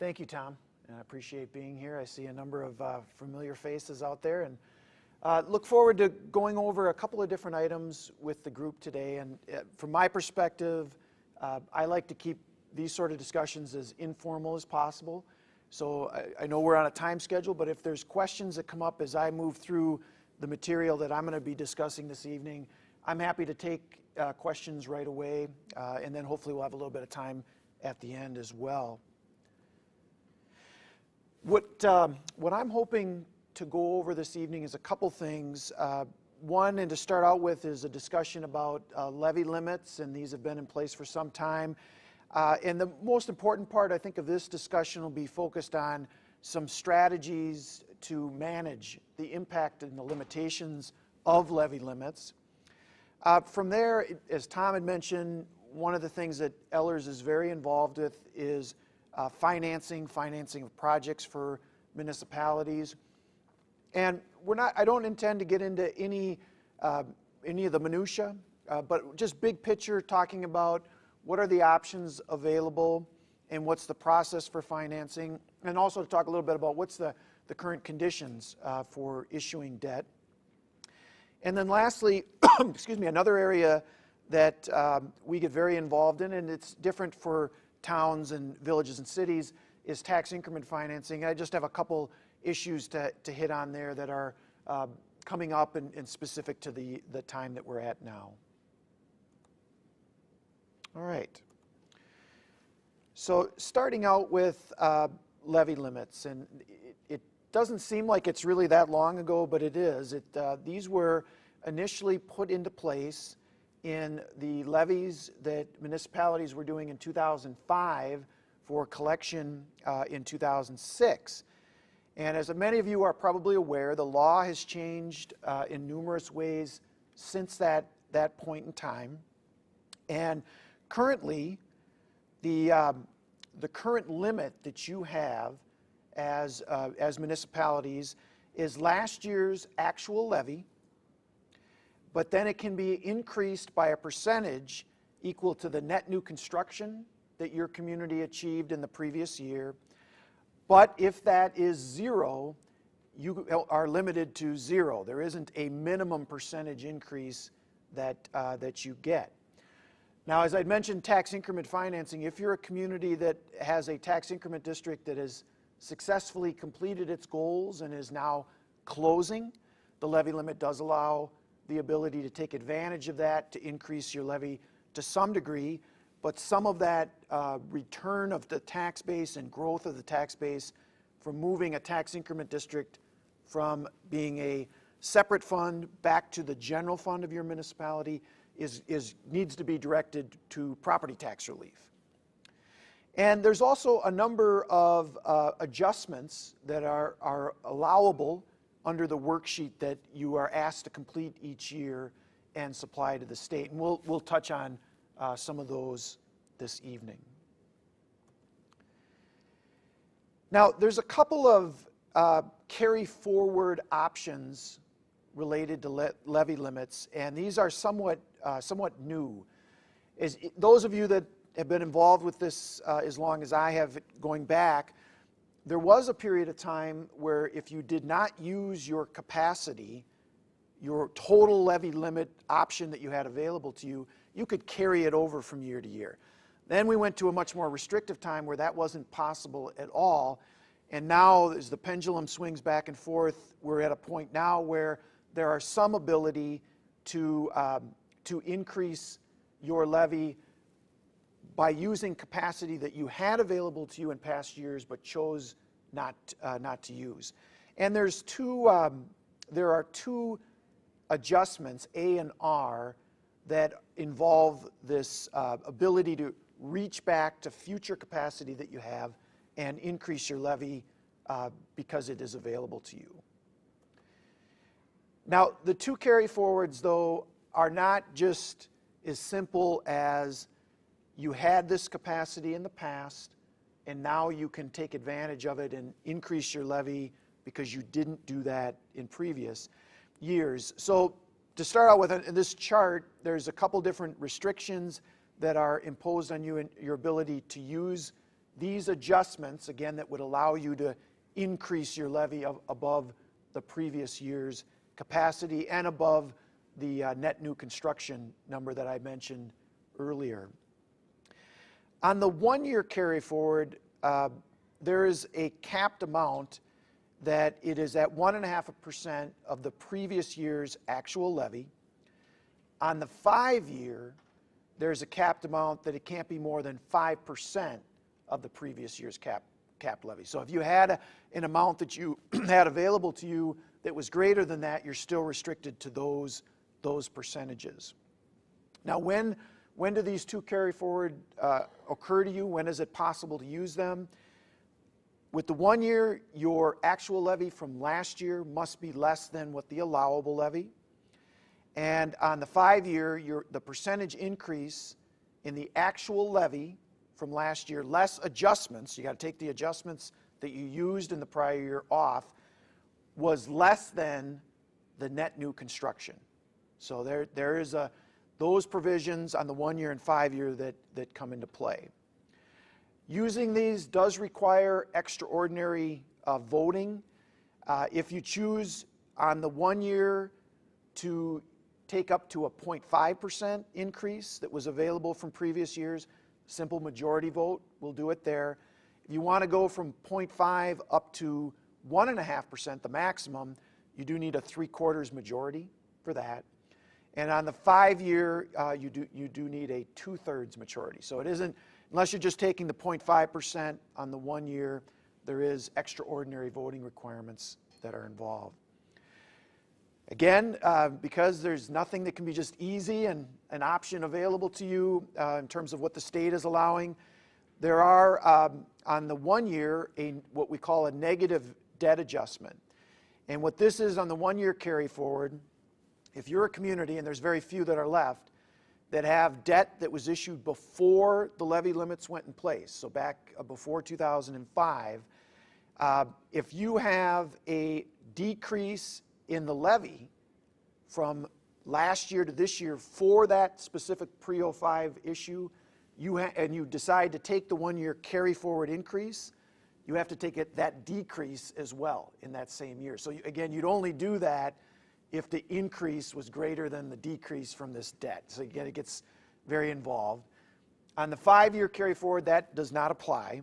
Thank you, Tom. And I appreciate being here. I see a number of familiar faces out there, and look forward to going over a couple of different items with the group today. And from my perspective, I like to keep these sort of discussions as informal as possible. So I know we're on a time schedule, but if there's questions that come up as I move through the material that I'm going to be discussing this evening, I'm happy to take questions right away, and then hopefully we'll have a little bit of time at the end as well. What I'm hoping to go over this evening is a couple things. One, and to start out with, is a discussion about levy limits, and these have been in place for some time. And the most important part, I think, of this discussion will be focused on some strategies to manage the impact and the limitations of levy limits. From there, as Tom had mentioned, one of the things that Ehlers is very involved with is financing of projects for municipalities. And I don't intend to get into any of the minutia, but just big picture, talking about what are the options available and what's the process for financing, and also to talk a little bit about what's the current conditions for issuing debt. And then lastly, excuse me, another area that we get very involved in, and it's different for towns and villages and cities, is tax increment financing. I just have a couple issues to hit on there that are coming up and specific to the time that we're at now. All right. So starting out with levy limits, and it doesn't seem like it's really that long ago, but it is. These were initially put into place in the levies that municipalities were doing in 2005 for collection in 2006. And as many of you are probably aware, the law has changed in numerous ways since that point in time. And currently, the current limit that you have as municipalities is last year's actual levy, but then it can be increased by a percentage equal to the net new construction that your community achieved in the previous year. But if that is zero, you are limited to zero. There isn't a minimum percentage increase that you get. Now, as I'd mentioned, tax increment financing, if you're a community that has a tax increment district that has successfully completed its goals and is now closing, the levy limit does allow the ability to take advantage of that to increase your levy to some degree, but some of that return of the tax base and growth of the tax base from moving a tax increment district from being a separate fund back to the general fund of your municipality needs to be directed to property tax relief. And there's also a number of adjustments that are allowable under the worksheet that you are asked to complete each year and supply to the state. And we'll touch on some of those this evening. Now, there's a couple of carry forward options related to levy limits, and these are somewhat new. Those of you that have been involved with this as long as I have going back, there was a period of time where if you did not use your capacity, your total levy limit option that you had available to you, you could carry it over from year to year. Then we went to a much more restrictive time where that wasn't possible at all. And now, as the pendulum swings back and forth, we're at a point now where there are some ability to increase your levy by using capacity that you had available to you in past years but chose not to use. And there are two adjustments, A and R, that involve this ability to reach back to future capacity that you have and increase your levy because it is available to you. Now, the two carry forwards, though, are not just as simple as you had this capacity in the past and now you can take advantage of it and increase your levy because you didn't do that in previous years. So to start out with, in this chart, there's a couple different restrictions that are imposed on you and your ability to use these adjustments, again, that would allow you to increase your levy above the previous year's capacity and above the net new construction number that I mentioned earlier. On the one-year carry forward, there is a capped amount that it is at 1.5% of the previous year's actual levy. On the 5-year, there's a capped amount that it can't be more than 5% of the previous year's capped levy. So if you had an amount that you had available to you that was greater than that, you're still restricted to those percentages. Now, when do these two carry forward occur to you? When is it possible to use them? With the 1 year, your actual levy from last year must be less than what the allowable levy. And on the 5-year, the percentage increase in the actual levy from last year, less adjustments, you got to take the adjustments that you used in the prior year off, was less than the net new construction. So there is those provisions on the 1 year and 5-year that come into play. Using these does require extraordinary voting. If you choose on the 1 year to take up to a 0.5% increase that was available from previous years, simple majority vote will do it there. If you want to go from 0.5 up to 1.5%, the maximum, you do need a 3/4 majority for that. And on the 5-year, you do need a 2/3 majority. So it isn't, unless you're just taking the 0.5% on the 1 year, there is extraordinary voting requirements that are involved. Again, because there's nothing that can be just easy and an option available to you in terms of what the state is allowing, there are, on the 1 year, what we call a negative debt adjustment. And what this is on the 1 year carry forward, if you're a community, and there's very few that are left, that have debt that was issued before the levy limits went in place, so back before 2005, if you have a decrease in the levy from last year to this year for that specific pre-05 issue, and you decide to take the 1 year carry forward increase, you have to take that decrease as well in that same year. So again, you'd only do that if the increase was greater than the decrease from this debt. So again, it gets very involved. On the 5-year carry forward, that does not apply.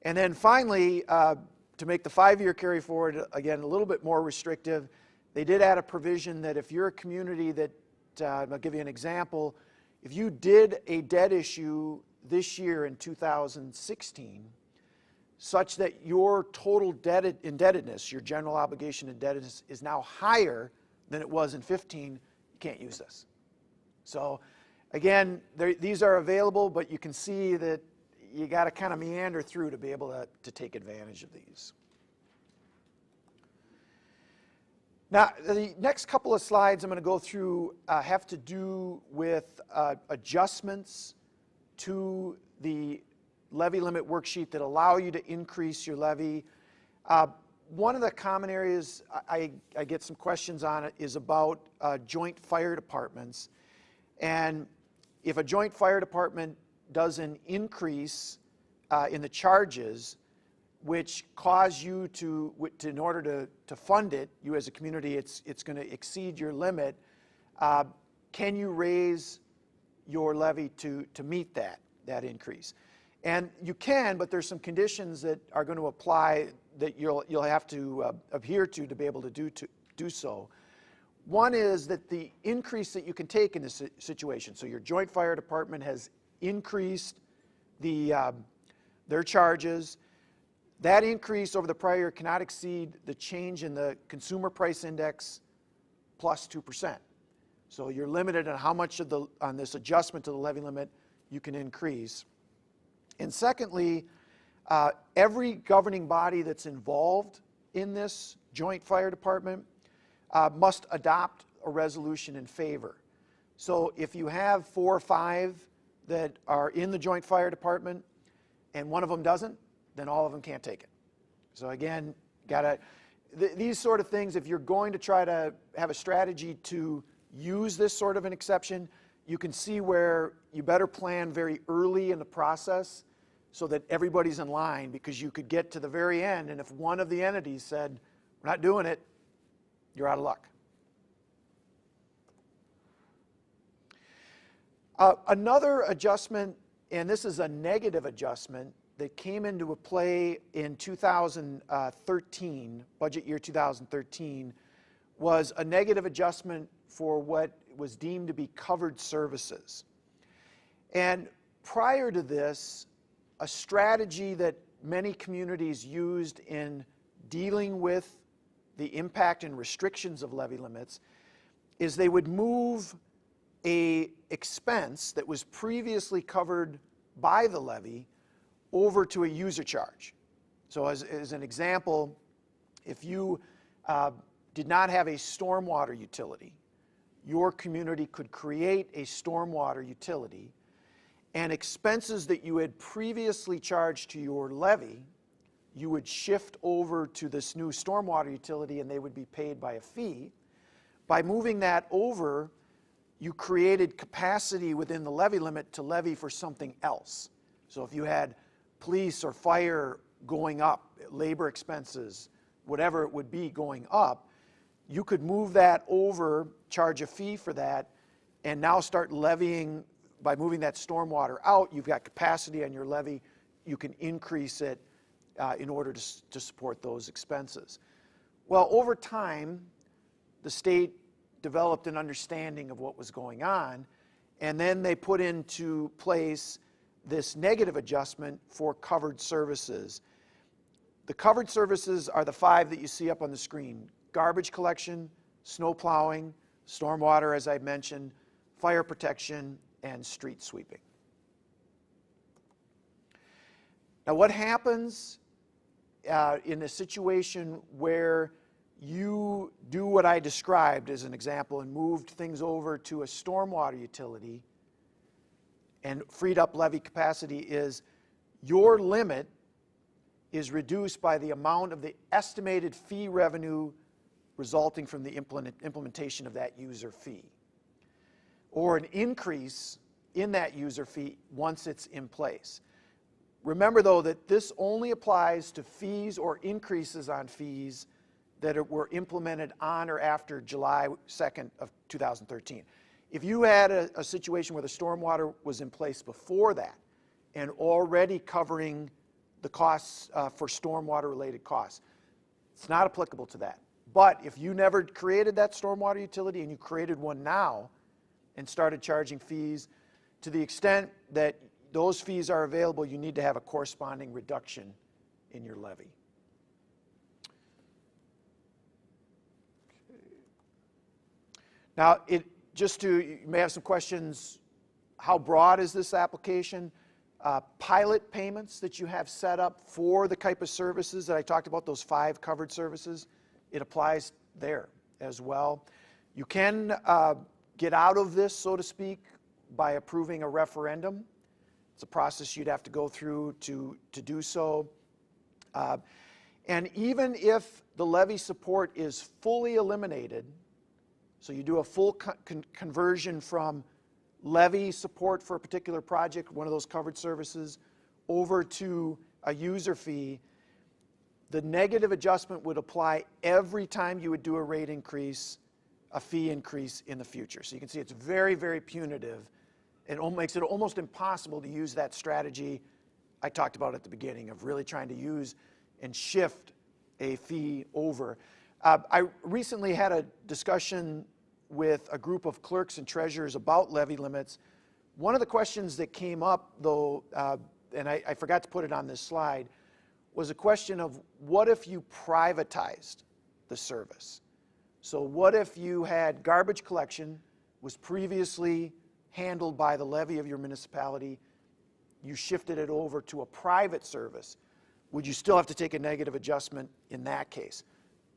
And then finally, to make the 5-year carry forward, again, a little bit more restrictive, they did add a provision that if you're a community that, I'll give you an example, if you did a debt issue this year in 2016, such that your total indebtedness, your general obligation indebtedness, is now higher than it was in 15, you can't use this. So again, these are available, but you can see that you got to kind of meander through to be able to take advantage of these. Now, the next couple of slides I'm going to go through have to do with adjustments to the levy limit worksheet that allow you to increase your levy. One of the common areas I get some questions on it is about joint fire departments. And if a joint fire department does an increase in the charges, which cause you to in order to fund it, you as a community, it's going to exceed your limit, can you raise your levy to meet that increase? And you can, but there's some conditions that are going to apply that you'll have to adhere to be able to do so. One is that the increase that you can take in this situation, so your joint fire department has increased their charges. That increase over the prior year cannot exceed the change in the consumer price index plus 2%. So you're limited on how much on this adjustment to the levy limit you can increase. And secondly, every governing body that's involved in this joint fire department must adopt a resolution in favor. So if you have 4 or 5 that are in the joint fire department and one of them doesn't, then all of them can't take it. So again, these sort of things, if you're going to try to have a strategy to use this sort of an exception, you can see where you better plan very early in the process so that everybody's in line, because you could get to the very end, and if one of the entities said, we're not doing it, you're out of luck. Another adjustment, and this is a negative adjustment, that came into play in 2013, budget year 2013, was a negative adjustment for what was deemed to be covered services. And prior to this, a strategy that many communities used in dealing with the impact and restrictions of levy limits is they would move an expense that was previously covered by the levy over to a user charge. So as an example, if you did not have a stormwater utility, your community could create a stormwater utility, and expenses that you had previously charged to your levy, you would shift over to this new stormwater utility and they would be paid by a fee. By moving that over, you created capacity within the levy limit to levy for something else. So if you had police or fire going up, labor expenses, whatever it would be going up, you could move that over, charge a fee for that, and now start levying. By moving that stormwater out, you've got capacity on your levy. You can increase it in order to support those expenses. Well, over time, the state developed an understanding of what was going on, and then they put into place this negative adjustment for covered services. The covered services are the 5 that you see up on the screen: garbage collection, snow plowing, stormwater, as I mentioned, fire protection, and street sweeping. Now, what happens in a situation where you do what I described as an example and moved things over to a stormwater utility and freed up levy capacity is your limit is reduced by the amount of the estimated fee revenue resulting from the implementation of that user fee, or an increase in that user fee once it's in place. Remember, though, that this only applies to fees or increases on fees that were implemented on or after July 2nd of 2013. If you had a situation where the stormwater was in place before that and already covering the costs for stormwater-related costs, it's not applicable to that. But if you never created that stormwater utility and you created one now and started charging fees, to the extent that those fees are available, you need to have a corresponding reduction in your levy. Now, you may have some questions. How broad is this application? Pilot payments that you have set up for the type of services that I talked about, those 5 covered services, it applies there as well. You can get out of this, so to speak, by approving a referendum. It's a process you'd have to go through to do so. And even if the levy support is fully eliminated, so you do a full conversion from levy support for a particular project, one of those covered services, over to a user fee, the negative adjustment would apply every time you would do a rate increase, a fee increase in the future. So you can see it's very, very punitive. It makes it almost impossible to use that strategy I talked about at the beginning of really trying to use and shift a fee over. I recently had a discussion with a group of clerks and treasurers about levy limits. One of the questions that came up, though, and I forgot to put it on this slide, was a question of what if you privatized the service? So what if you had garbage collection was previously handled by the levy of your municipality, you shifted it over to a private service? Would you still have to take a negative adjustment in that case?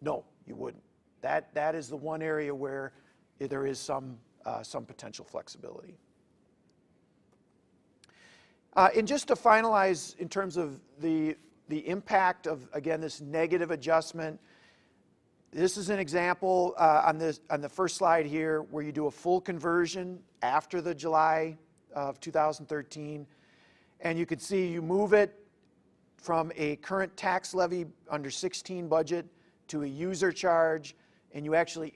No, you wouldn't. That is the one area where there is some potential flexibility. And just to finalize in terms of the impact of, again, this negative adjustment, this is an example on the first slide here where you do a full conversion after the July of 2013. And you can see you move it from a current tax levy under 16 budget to a user charge, and you actually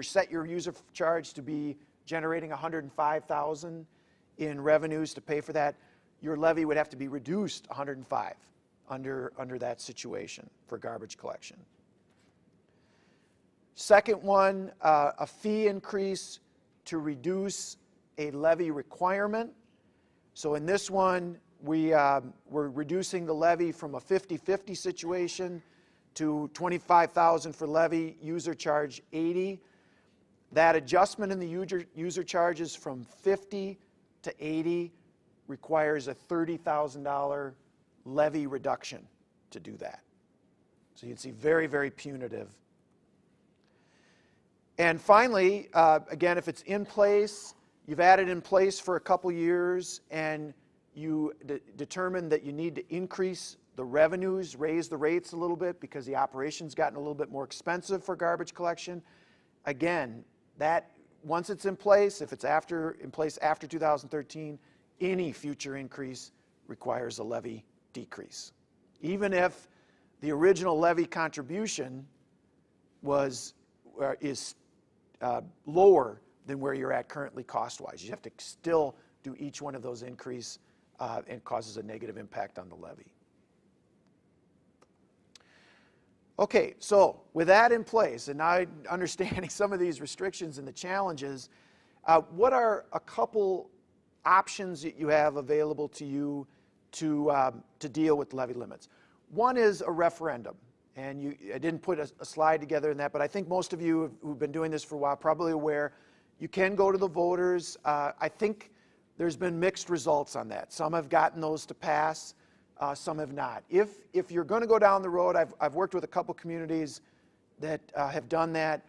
set your user charge to be generating $105,000 in revenues to pay for that. Your levy would have to be reduced $105 under that situation for garbage collection. Second one, a fee increase to reduce a levy requirement. So in this one, we're reducing the levy from a 50-50 situation to $25,000 for levy, user charge $80. That adjustment in the user charges from 50 to 80 requires a $30,000 levy reduction to do that. So you can see very, very punitive. And finally, again, if it's in place, you've had it in place for a couple years, and you determine that you need to increase the revenues, raise the rates a little bit because the operation's gotten a little bit more expensive for garbage collection. Again, that once it's in place, if it's in place after 2013, any future increase requires a levy decrease. Even if the original levy contribution is lower than where you're at currently cost-wise. You have to still do each one of those increase and causes a negative impact on the levy. Okay, so with that in place, and now understanding some of these restrictions and the challenges, what are a couple options that you have available to you to deal with levy limits? One is a referendum. And I didn't put a slide together in that, but I think most of you who've been doing this for a while are probably aware you can go to the voters. I think there's been mixed results on that. Some have gotten those to pass, some have not. If you're going to go down the road, I've worked with a couple communities that have done that.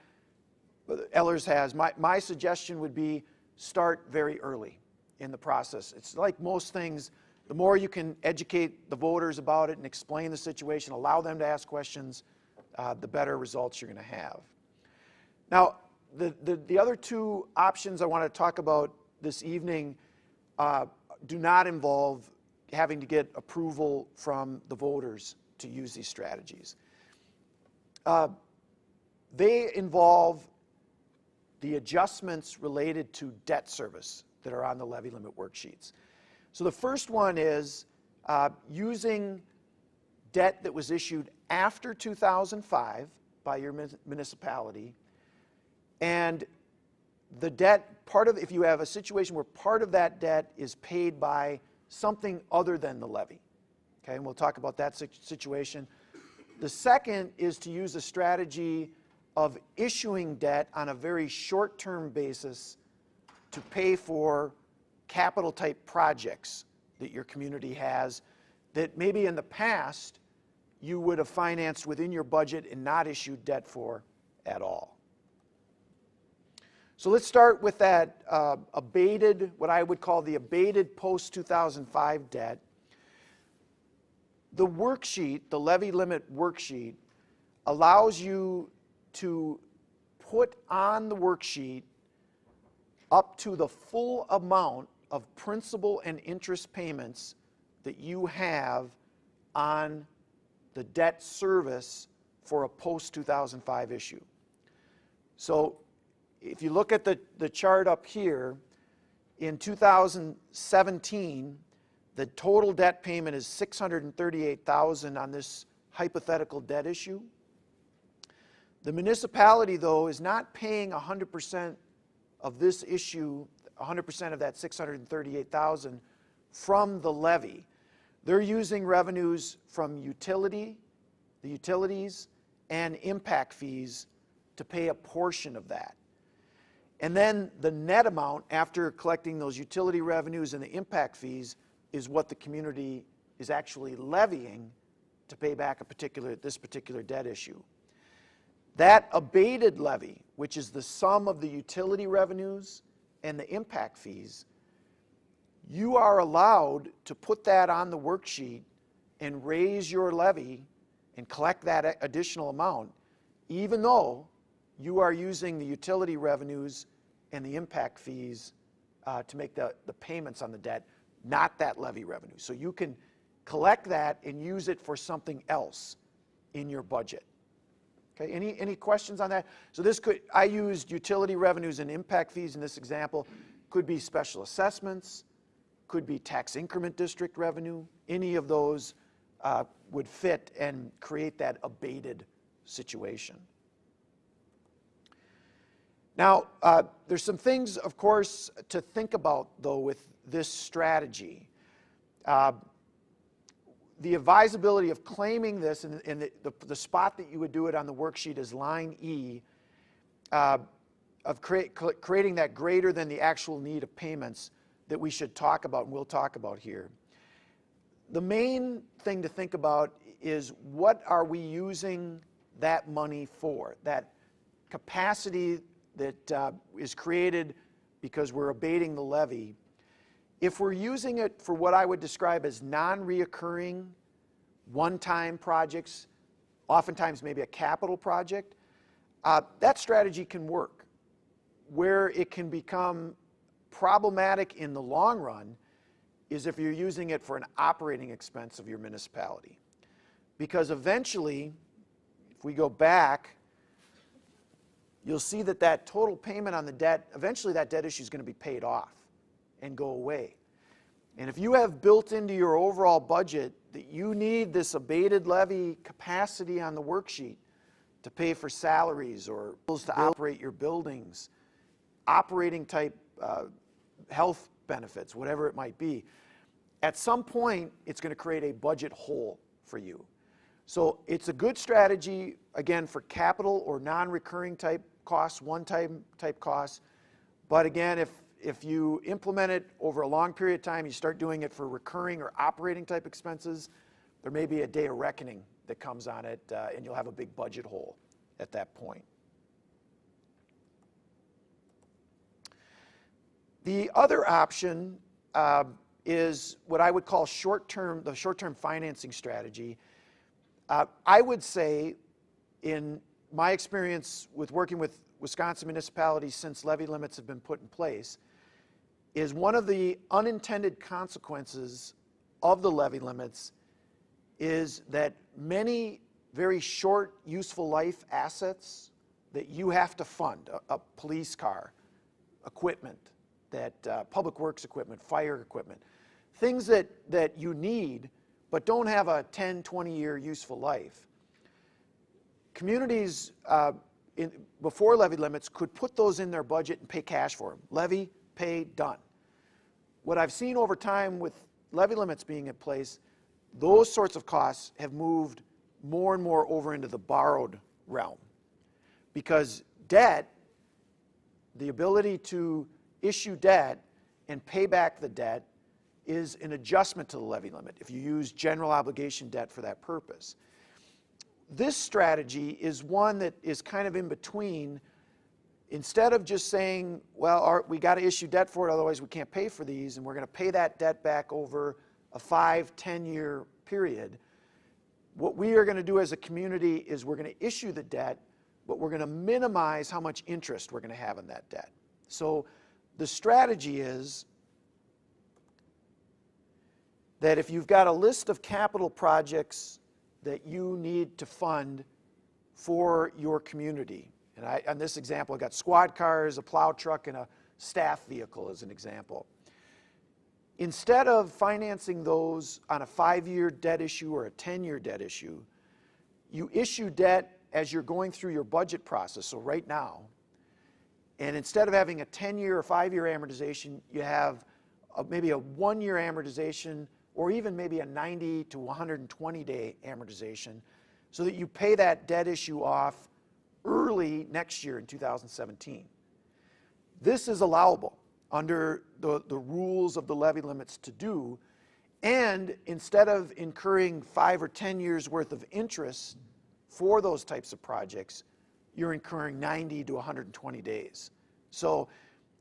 Ehler's has. My suggestion would be start very early in the process. It's like most things. The more you can educate the voters about it and explain the situation, allow them to ask questions, the better results you're going to have. Now, the other two options I want to talk about this evening do not involve having to get approval from the voters to use these strategies. They involve the adjustments related to debt service that are on the levy limit worksheets. So the first one is using debt that was issued after 2005 by your municipality, and the debt, if you have a situation where part of that debt is paid by something other than the levy, okay, and we'll talk about that situation. The second is to use a strategy of issuing debt on a very short-term basis to pay for capital type projects that your community has that maybe in the past you would have financed within your budget and not issued debt for at all. So let's start with that abated, what I would call the abated post-2005 debt. The worksheet, the levy limit worksheet, allows you to put on the worksheet up to the full amount of principal and interest payments that you have on the debt service for a post-2005 issue. So if you look at the chart up here, in 2017, the total debt payment is $638,000 on this hypothetical debt issue. The municipality, though, is not paying 100% of this issue, 100% of that $638,000 from the levy. They're using revenues from the utilities, and impact fees to pay a portion of that. And then the net amount after collecting those utility revenues and the impact fees is what the community is actually levying to pay back this particular debt issue. That abated levy, which is the sum of the utility revenues and the impact fees, you are allowed to put that on the worksheet and raise your levy and collect that additional amount, even though you are using the utility revenues and the impact fees to make the payments on the debt not that levy revenue. So you can collect that and use it for something else in your budget. Okay, any questions on that? So this could, I used utility revenues and impact fees in this example. Could be special assessments, could be tax increment district revenue. Any of those would fit and create that abated situation. Now, there's some things, of course, to think about, though, with this strategy. The advisability of claiming this, and the spot that you would do it on the worksheet is line E, of creating that greater than the actual need of payments that we should talk about and we'll talk about here. The main thing to think about is what are we using that money for, that capacity that is created because we're abating the levy. If we're using it for what I would describe as non-reoccurring, one-time projects, oftentimes maybe a capital project, that strategy can work. Where it can become problematic in the long run is if you're using it for an operating expense of your municipality. Because eventually, if we go back, you'll see that that total payment on the debt, eventually that debt issue is going to be paid off and go away. And if you have built into your overall budget that you need this abated levy capacity on the worksheet to pay for salaries or bills to operate your buildings, operating type health benefits, whatever it might be, at some point it's going to create a budget hole for you. So it's a good strategy, again, for capital or non-recurring type costs, one-time type costs. But again, if you implement it over a long period of time, you start doing it for recurring or operating type expenses, there may be a day of reckoning that comes on it, and you'll have a big budget hole at that point. The other option is what I would call the short-term financing strategy. I would say, in my experience with working with Wisconsin municipalities since levy limits have been put in place, is one of the unintended consequences of the levy limits is that many very short useful life assets that you have to fund, a police car, equipment, that public works equipment, fire equipment, things that you need but don't have a 10, 20-year useful life. Communities before levy limits could put those in their budget and pay cash for them. Levy, pay, done. What I've seen over time with levy limits being in place, those sorts of costs have moved more and more over into the borrowed realm. Because debt, the ability to issue debt and pay back the debt, is an adjustment to the levy limit if you use general obligation debt for that purpose. This strategy is one that is kind of in between. Instead of just saying, well, we got to issue debt for it, otherwise we can't pay for these, and we're going to pay that debt back over a 5-10-year period, what we are going to do as a community is we're going to issue the debt, but we're going to minimize how much interest we're going to have on that debt. So the strategy is that if you've got a list of capital projects that you need to fund for your community, and on this example, I got squad cars, a plow truck, and a staff vehicle as an example. Instead of financing those on a 5-year debt issue or a 10-year debt issue, you issue debt as you're going through your budget process, so right now. And instead of having a 10-year or 5-year amortization, you have maybe a 1-year amortization, or even maybe a 90 to 120-day amortization, so that you pay that debt issue off early next year in 2017. This is allowable under the rules of the levy limits to do, and instead of incurring 5 or 10 years worth of interest for those types of projects, you're incurring 90 to 120 days. So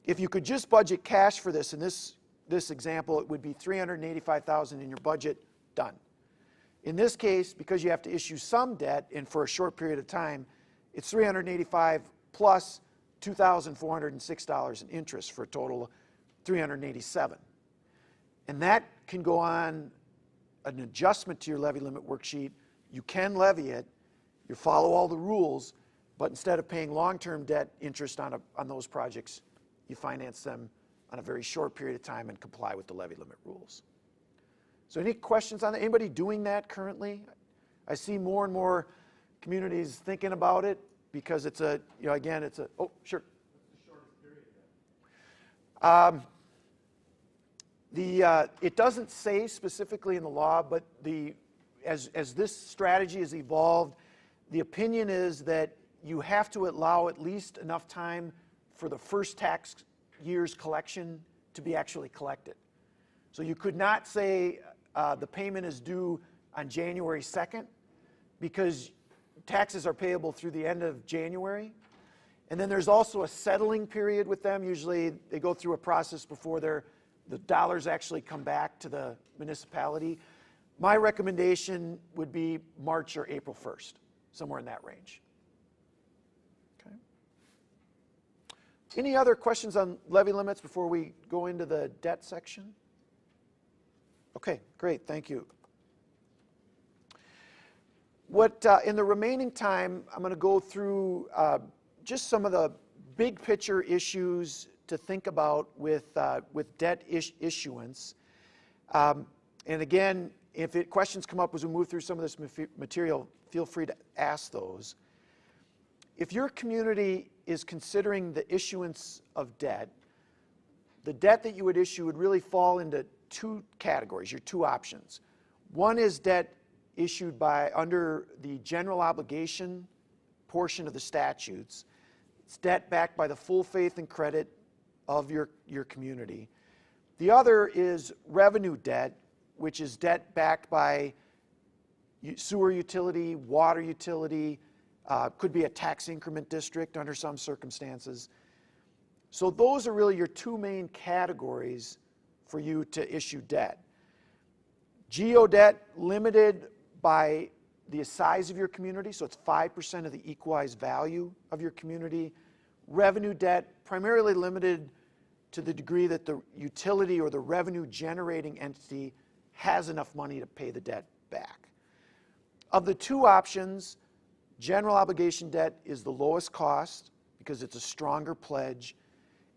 if you could just budget cash for this, in this example, it would be $385,000 in your budget, done. In this case, because you have to issue some debt, and for a short period of time, it's $385 plus $2,406 in interest for a total of $387. And that can go on an adjustment to your levy limit worksheet. You can levy it, you follow all the rules, but instead of paying long-term debt interest on those projects, you finance them on a very short period of time and comply with the levy limit rules. So any questions on that? Anybody doing that currently? I see more and more communities thinking about it because it's a, again, it's a, oh, sure. What's the shortest period? It doesn't say specifically in the law, but as this strategy has evolved, the opinion is that you have to allow at least enough time for the first tax year's collection to be actually collected. So you could not say the payment is due on January 2nd because taxes are payable through the end of January. And then there's also a settling period with them. Usually they go through a process before the dollars actually come back to the municipality. My recommendation would be March or April 1st, somewhere in that range. Okay. Any other questions on levy limits before we go into the debt section? Okay, great, thank you. In the remaining time, I'm going to go through just some of the big picture issues to think about with debt issuance. And again, if questions come up as we move through some of this material, feel free to ask those. If your community is considering the issuance of debt, the debt that you would issue would really fall into two categories, your two options. One is debt issued under the general obligation portion of the statutes. It's debt backed by the full faith and credit of your community. The other is revenue debt, which is debt backed by sewer utility, water utility, could be a tax increment district under some circumstances. So those are really your two main categories for you to issue debt. Geo debt limited by the size of your community, so it's 5% of the equalized value of your community. Revenue debt primarily limited to the degree that the utility or the revenue generating entity has enough money to pay the debt back. Of the two options, general obligation debt is the lowest cost because it's a stronger pledge,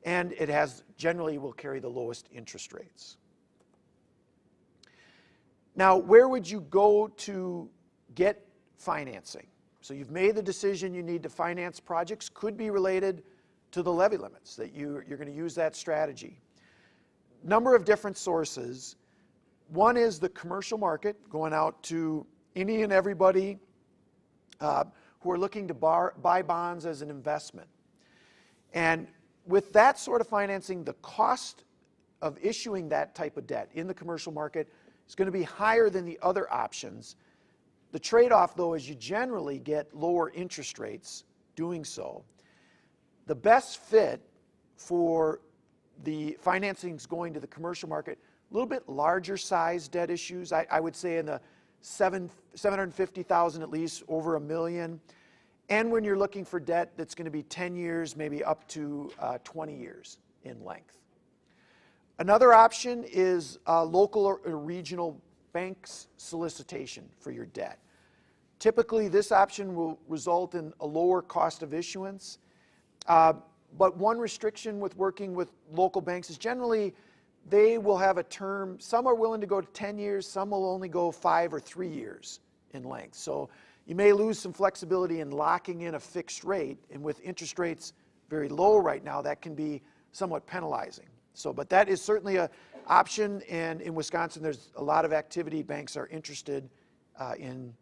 and it generally will carry the lowest interest rates. Now, where would you go to get financing? So you've made the decision you need to finance projects. Could be related to the levy limits, that you're going to use that strategy. Number of different sources. One is the commercial market, going out to any and everybody who are looking to buy bonds as an investment. And with that sort of financing, the cost of issuing that type of debt in the commercial market is going to be higher than the other options. The trade-off, though, is you generally get lower interest rates doing so. The best fit for the financings going to the commercial market, a little bit larger size debt issues, I would say in the $750,000 at least, over $1 million. And when you're looking for debt that's going to be 10 years, maybe up to 20 years in length. Another option is local or regional banks solicitation for your debt. Typically, this option will result in a lower cost of issuance. But one restriction with working with local banks is generally they will have a term. Some are willing to go to 10 years, some will only go 5 or 3 years in length. So you may lose some flexibility in locking in a fixed rate, and with interest rates very low right now, that can be somewhat penalizing. So, but that is certainly an option, and in Wisconsin, there's a lot of activity. Banks are interested in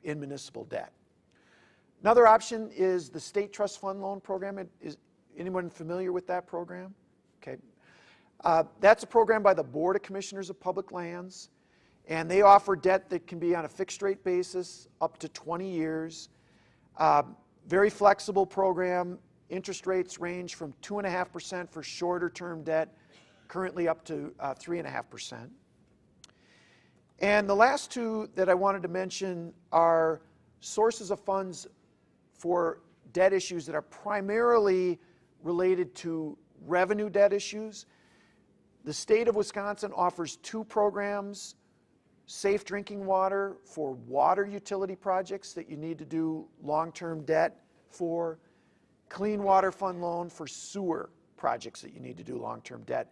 municipal debt. Another option is the State Trust Fund Loan Program. Is anyone familiar with that program? Okay. That's a program by the Board of Commissioners of Public Lands, and they offer debt that can be on a fixed rate basis up to 20 years. Very flexible program. Interest rates range from 2.5% for shorter term debt, currently up to 3.5%. And the last two that I wanted to mention are sources of funds for debt issues that are primarily related to revenue debt issues. The state of Wisconsin offers 2 programs: safe drinking water for water utility projects that you need to do long-term debt for, clean water fund loan for sewer projects that you need to do long-term debt.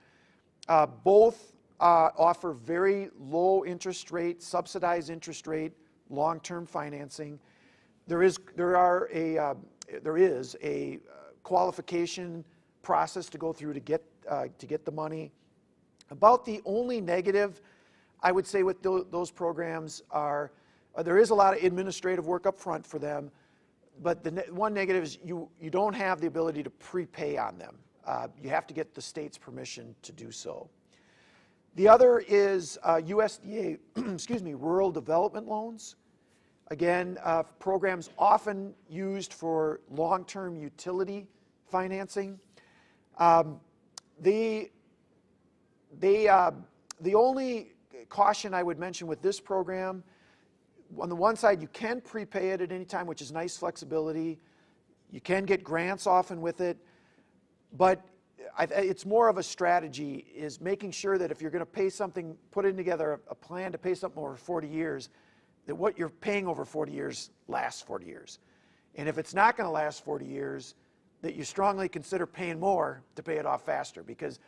Both offer very low interest rate, subsidized interest rate, long-term financing. There is a qualification process to go through to get the money. About the only negative I would say with those programs are there is a lot of administrative work up front for them, but the one negative is you don't have the ability to prepay on them. You have to get the state's permission to do so. The other is USDA, excuse me, rural development loans. Again, programs often used for long-term utility financing. The only caution I would mention with this program, on the one side, you can prepay it at any time, which is nice flexibility. You can get grants often with it, but it's more of a strategy, is making sure that if you're going to pay something, putting together a plan to pay something over 40 years, that what you're paying over 40 years lasts 40 years. And if it's not going to last 40 years, that you strongly consider paying more to pay it off faster, because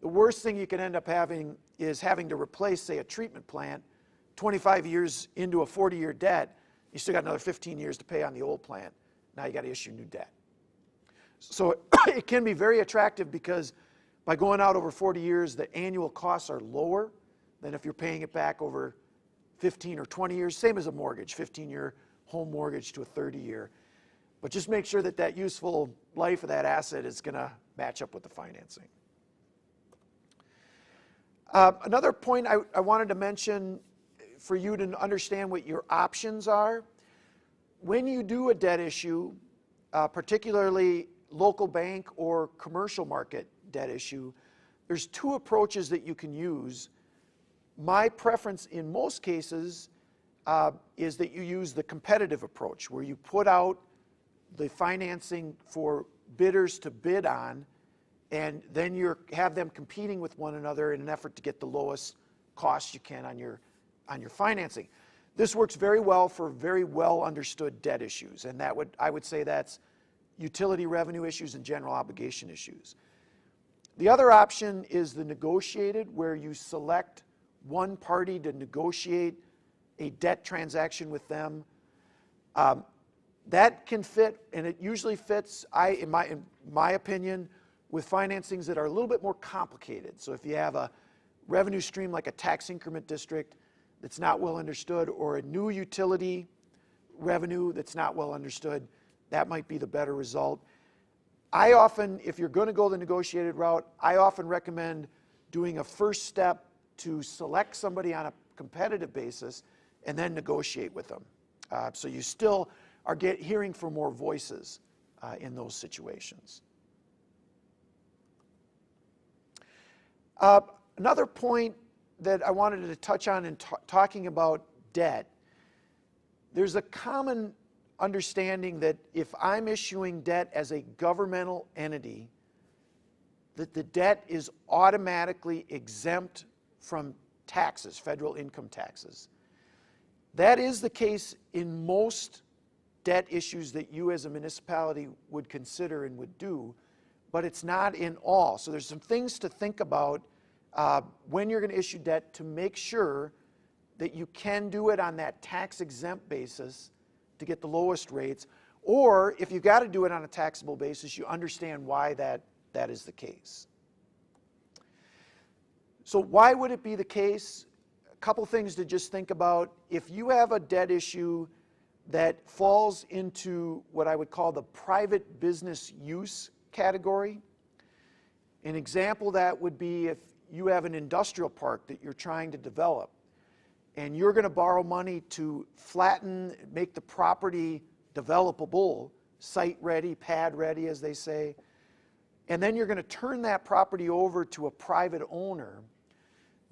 the worst thing you can end up having is having to replace, say, a treatment plant 25 years into a 40-year debt. You still got another 15 years to pay on the old plant. Now you got to issue new debt. So it can be very attractive, because by going out over 40 years, the annual costs are lower than if you're paying it back over 15 or 20 years. Same as a mortgage, 15-year home mortgage to a 30-year. But just make sure that that useful life of that asset is going to match up with the financing. Another point I wanted to mention for you to understand what your options are. When you do a debt issue, particularly local bank or commercial market debt issue, there's 2 approaches that you can use. My preference in most cases is that you use the competitive approach, where you put out the financing for bidders to bid on, and then you have them competing with one another in an effort to get the lowest cost you can on your financing. This works very well for very well understood debt issues, and I would say that's utility revenue issues and general obligation issues. The other option is the negotiated, where you select one party to negotiate a debt transaction with them. That can fit, and it usually fits, in my opinion, with financings that are a little bit more complicated. So if you have a revenue stream like a tax increment district that's not well understood, or a new utility revenue that's not well understood, that might be the better result. I often, if you're going to go the negotiated route, I often recommend doing a first step to select somebody on a competitive basis and then negotiate with them. So you still are hearing from more voices in those situations. Another point that I wanted to touch on in talking about debt, there's a common understanding that if I'm issuing debt as a governmental entity, that the debt is automatically exempt from taxes, federal income taxes. That is the case in most debt issues that you as a municipality would consider and would do, but it's not in all. So there's some things to think about when you're going to issue debt to make sure that you can do it on that tax-exempt basis to get the lowest rates, or if you've got to do it on a taxable basis, you understand why that is the case. So why would it be the case? A couple things to just think about. If you have a debt issue that falls into what I would call the private business use category, an example of that would be if you have an industrial park that you're trying to develop, and you're going to borrow money to flatten, make the property developable, site ready, pad ready, as they say, and then you're going to turn that property over to a private owner.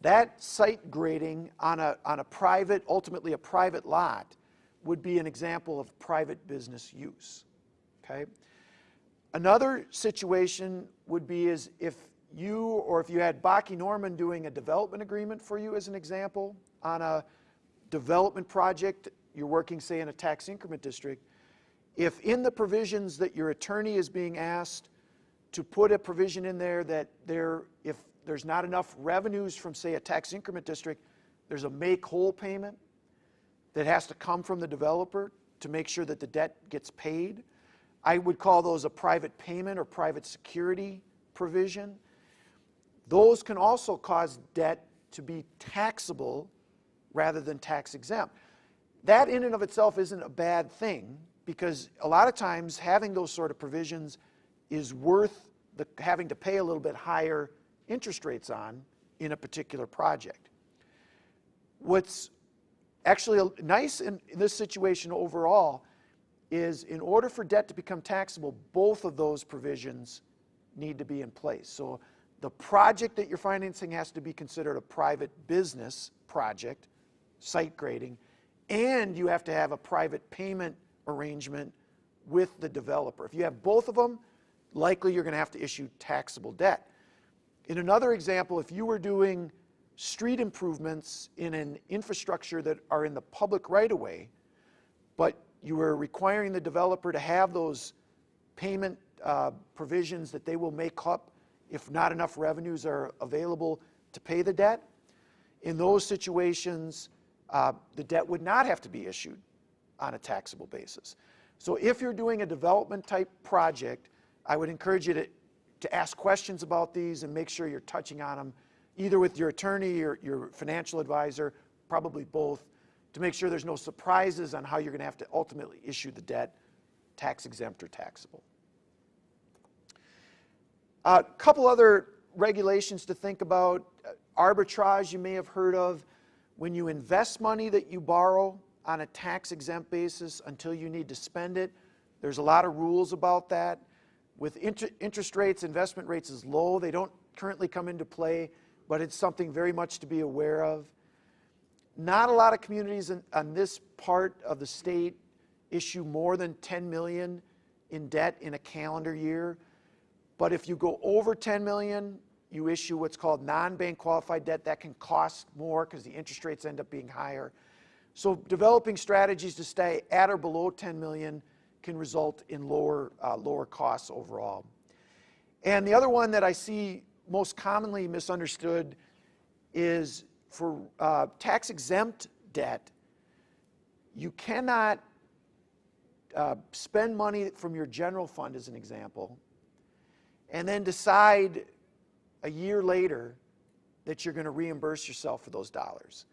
That site grading on a private, ultimately a private lot, would be an example of private business use. Okay? Another situation would be is if you, or if you had Baki Norman doing a development agreement for you as an example, on a development project, you're working, say, in a tax increment district, if in the provisions that your attorney is being asked to put a provision in there that if there's not enough revenues from, say, a tax increment district, there's a make-whole payment that has to come from the developer to make sure that the debt gets paid. I would call those a private payment or private security provision. Those can also cause debt to be taxable rather than tax exempt. That in and of itself isn't a bad thing, because a lot of times having those sort of provisions is worth having to pay a little bit higher interest rates on in a particular project. What's actually nice in this situation overall is, in order for debt to become taxable, both of those provisions need to be in place. So the project that you're financing has to be considered a private business project, site grading, and you have to have a private payment arrangement with the developer. If you have both of them, likely you're going to have to issue taxable debt. In another example, if you were doing street improvements in an infrastructure that are in the public right-of-way, but you were requiring the developer to have those payment provisions that they will make up if not enough revenues are available to pay the debt, in those situations, the debt would not have to be issued on a taxable basis. So if you're doing a development type project, I would encourage you to ask questions about these and make sure you're touching on them either with your attorney or your financial advisor, probably both, to make sure there's no surprises on how you're going to have to ultimately issue the debt, tax exempt or taxable. A couple other regulations to think about. Arbitrage you may have heard of. When you invest money that you borrow on a tax exempt basis until you need to spend it, there's a lot of rules about that. With interest rates, investment rates is low. They don't currently come into play, but it's something very much to be aware of. Not a lot of communities on this part of the state issue more than $10 million in debt in a calendar year. But if you go over $10 million, you issue what's called non-bank qualified debt. That can cost more because the interest rates end up being higher. So developing strategies to stay at or below $10 million can result in lower costs overall. And the other one that I see most commonly misunderstood is for tax-exempt debt, you cannot spend money from your general fund, as an example, and then decide a year later that you're going to reimburse yourself for those dollars.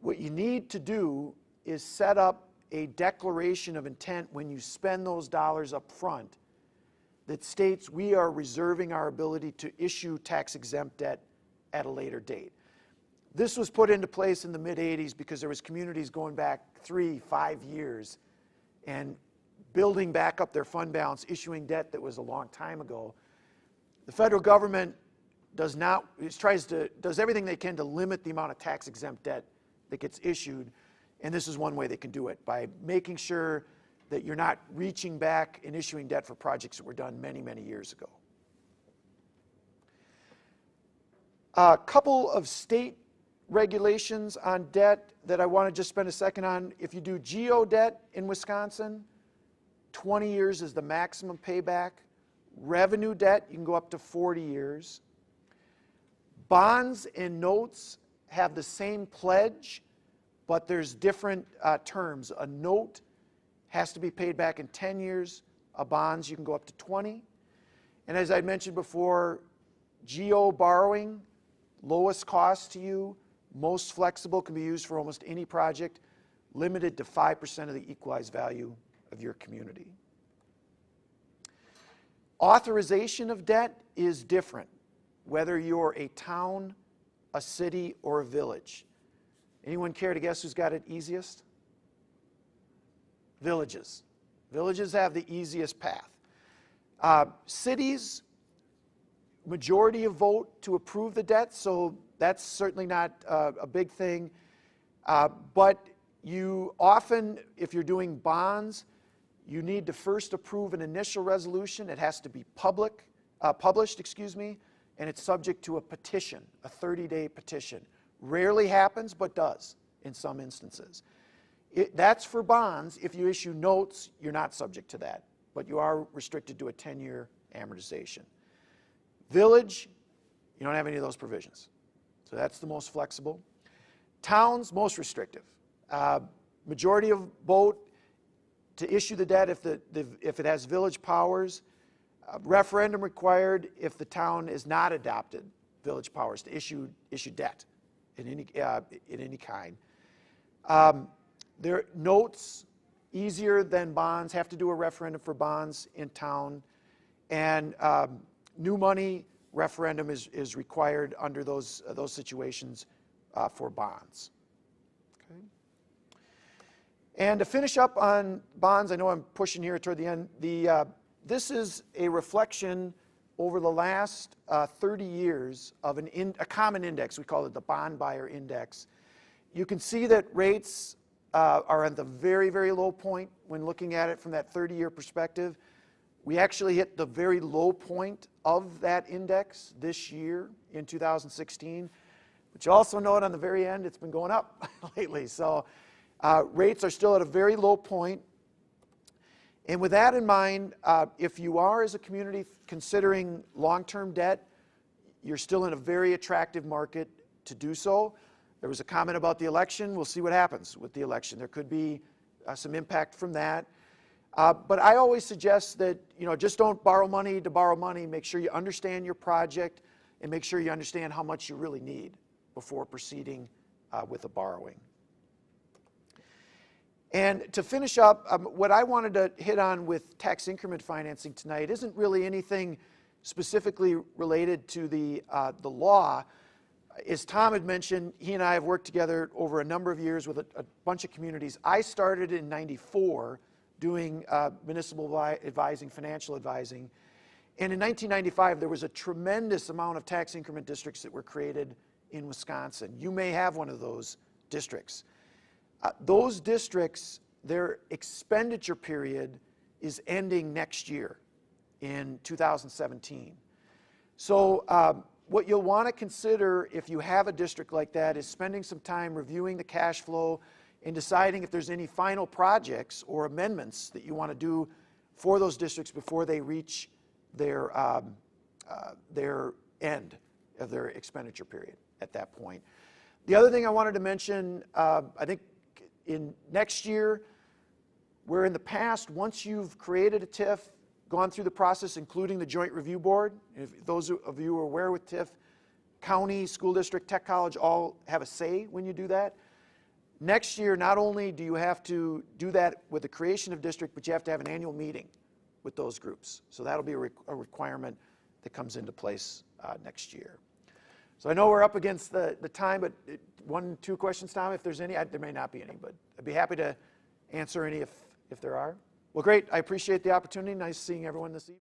What you need to do is set up a declaration of intent when you spend those dollars up front that states we are reserving our ability to issue tax-exempt debt at a later date. This was put into place in the mid-'80s because there was communities going back 3-5 years and building back up their fund balance, issuing debt that was a long time ago. The federal government does everything they can to limit the amount of tax-exempt debt that gets issued, and this is one way they can do it, by making sure that you're not reaching back and issuing debt for projects that were done many, many years ago. A couple of state regulations on debt that I want to just spend a second on. If you do GO debt in Wisconsin, 20 years is the maximum payback. Revenue debt, you can go up to 40 years. Bonds and notes have the same pledge, but there's different terms. A note has to be paid back in 10 years. A bonds, you can go up to 20. And as I mentioned before, GO borrowing, lowest cost to you, most flexible, can be used for almost any project, limited to 5% of the equalized value of your community. Authorization of debt is different, whether you're a town, a city, or a village. Anyone care to guess who's got it easiest? Villages. Villages have the easiest path. Cities, majority of vote to approve the debt, so that's certainly not a big thing. But you often, if you're doing bonds, you need to first approve an initial resolution. It has to be published. and it's subject to a petition, a 30-day petition. Rarely happens, but does in some instances. That's for bonds. If you issue notes, you're not subject to that, but you are restricted to a 10-year amortization. Village, you don't have any of those provisions. So that's the most flexible. Towns, most restrictive. Majority of vote to issue the debt if it has village powers. Referendum required if the town is not adopted village powers to issue debt in any kind. Their notes, easier than bonds, have to do a referendum for bonds in town. And new money referendum is required under those situations for bonds. Okay. And to finish up on bonds, I know I'm pushing here toward the end. This is a reflection over the last 30 years of a common index. We call it the bond buyer index. You can see that rates are at the very, very low point when looking at it from that 30-year perspective. We actually hit the very low point of that index this year in 2016. But you also note on the very end it's been going up lately. So rates are still at a very low point. And with that in mind, if you are as a community considering long-term debt, you're still in a very attractive market to do so. There was a comment about the election. We'll see what happens with the election. There could be some impact from that. But I always suggest that, just don't borrow money to borrow money. Make sure you understand your project and make sure you understand how much you really need before proceeding with the borrowing. And to finish up, what I wanted to hit on with tax increment financing tonight isn't really anything specifically related to the law. As Tom had mentioned, he and I have worked together over a number of years with a bunch of communities. I started in '94 doing municipal advising, financial advising. And in 1995, there was a tremendous amount of tax increment districts that were created in Wisconsin. You may have one of those districts. Those districts, their expenditure period is ending next year in 2017. So what you'll want to consider if you have a district like that is spending some time reviewing the cash flow and deciding if there's any final projects or amendments that you want to do for those districts before they reach their end of their expenditure period at that point. The other thing I wanted to mention, I think in next year, where in the past, once you've created a TIF, gone through the process, including the Joint Review Board, if those of you who are aware with TIF, county, school district, tech college all have a say when you do that. Next year, not only do you have to do that with the creation of district, but you have to have an annual meeting with those groups. So that'll be a requirement that comes into place next year. So I know we're up against the time, but 1, 2 questions, Tom, if there's any. There may not be any, but I'd be happy to answer any if there are. Well, great. I appreciate the opportunity. Nice seeing everyone this evening.